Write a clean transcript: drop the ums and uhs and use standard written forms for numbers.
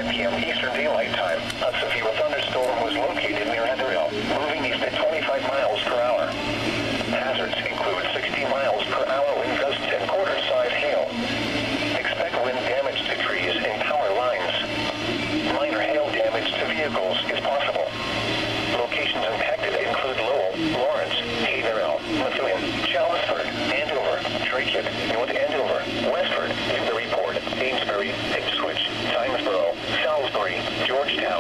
5 p.m. Eastern Daylight Time, a severe thunderstorm was located near Anderhill, moving east at 25 miles per hour. Hazards include 60 miles per hour wind gusts and quarter-size hail. Expect wind damage to trees and power lines. Minor hail damage to vehicles is possible. Locations impacted include Lowell, Lawrence, Haverhill, Methuen, Chelmsford, Andover, Drake, North Andover, Westford, Newburyport, Amesbury, Ipswich, Timesboro, Salisbury, Georgetown,